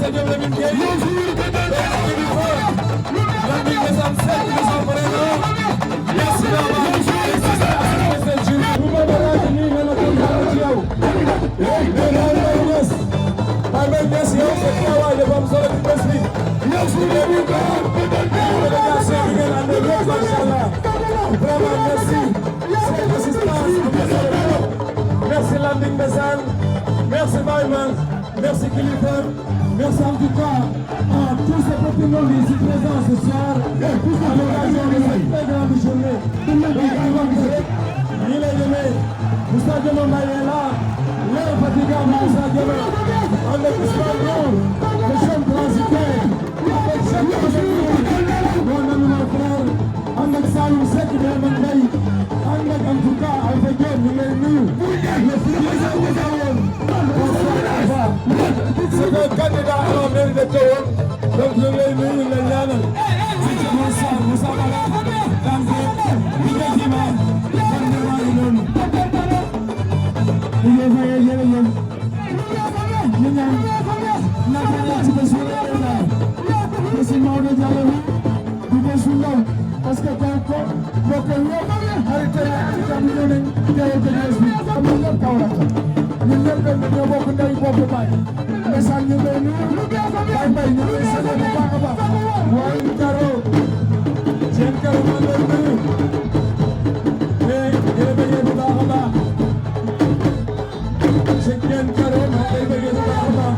stadium Lamine Gueye Lamine Ndeysaan 7 décembre merci merci Lamine Ndeysaan merci Baïman merci Kilifeu merci en tout cas à tous ces petits monde ici présents ce soir à l'occasion de cette très grande journée il est nommé Moussa Dioma Mbaye est là l'infatigable Moussa Dioma avec Ousmane Nour le jeune transitaire avec Cheikh mon ami mon frère avec Saloum Seck Birame Mbaye avec en tout cas avec Diop ñu lay nuyu c'est un candidat à la mairie de Tivaouane donc ñu lay nuyu la ñaanal Moussa Bala Dante Bigué Djimane kon ñu maa ngi noonu ñu fayé jërëjëf ñu ñaan na ko ñaan ci bés bi la ci Maodo Diallo du bés bu ndaw parce que ko bokk ñëpp arrêté ci tam ñu ne teew ci bés bi am ñu ñëpp Kaolack ñun ñëpp dañoo bokk ndey bokk baay ndeysaan ñu lay nuyu bay bay ñu lay sant bu baax a baax waaye Karo seen Karo maa ngi lay nuyu jërë bëggee bu baax a baax seen Karo maa ngi lay bëggee bu baax a baax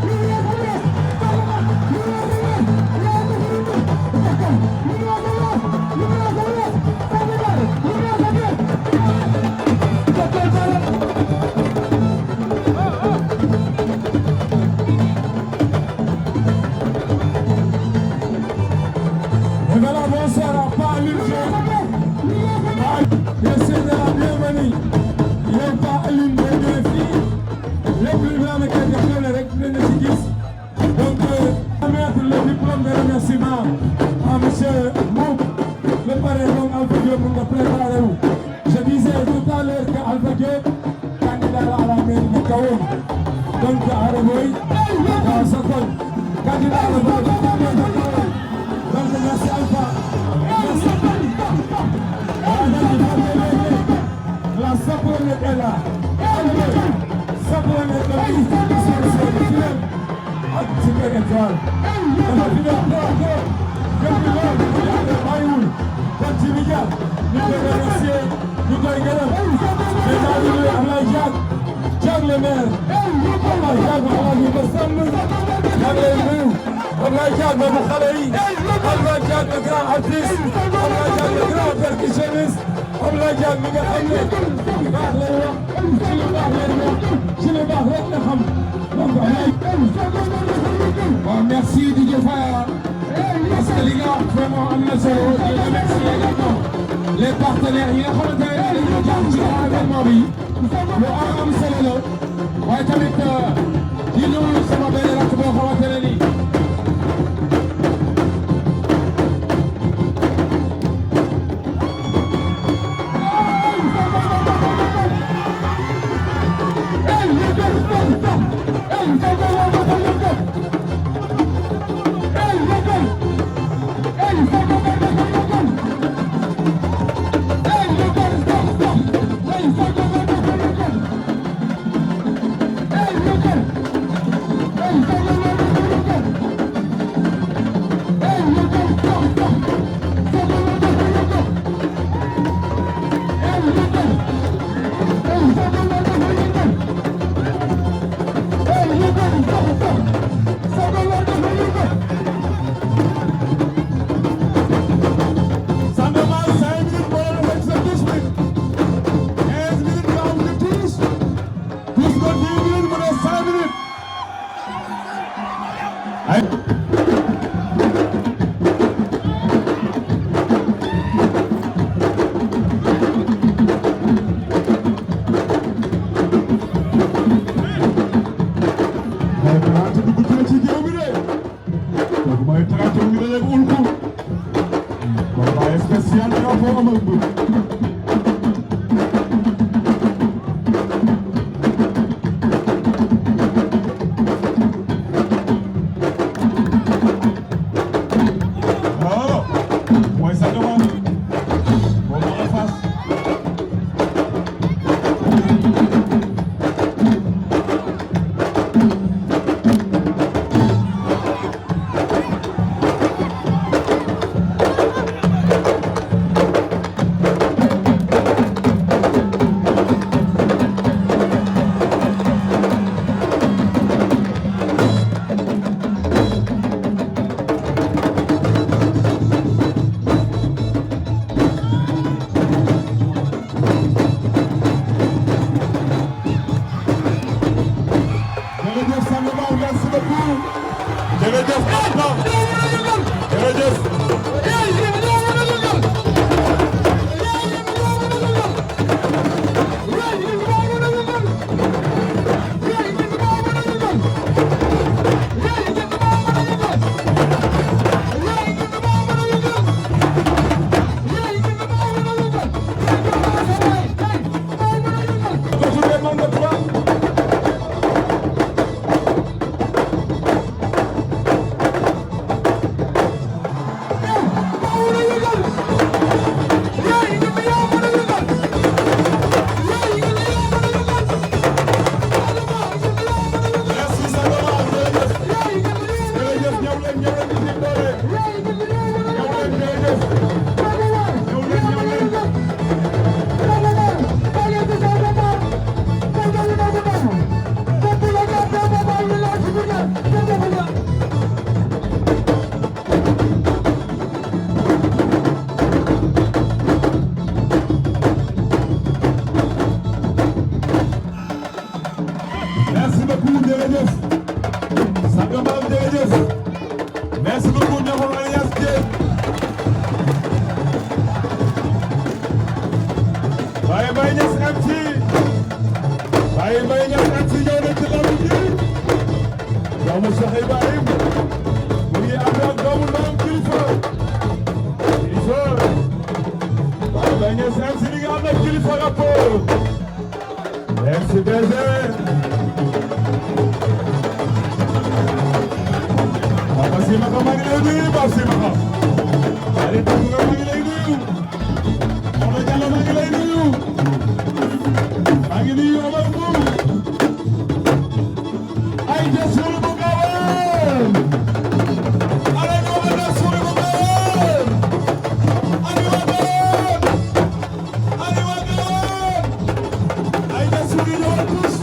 Merci DJ Faya parce que les gars vraiment am na solo je remercie également les partenaires yi nga xamante ne dañoo jàpp ci événement bi lu am solo la waaye tamit di nuyu sama benn rakk boo xamante ne nii Gamal jërëjëf merci beaucoup Ndiakhou Alias Dieng Baye Mbaye Niass MC Baye Mbaye Niass MC ñëw na ci lamb ji doomu Cheikh Ibrahim mu ngi ànd ak doomu ndam kilifa Baye Mbaye Niass MC mi ngi ànd ak kilifa rapport MC BG Papa Simaka maa ngi lay nuyu Papa Simaka Aliou Tounga maa ngi lay nuyu Mawla Diallo maa ngi lay nuyu maa ngi nuyu Omar Mbour ay jësul bu gawal ala ñu wax na suul bu gawal ali wagan ay jësul ñu wax tous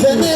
General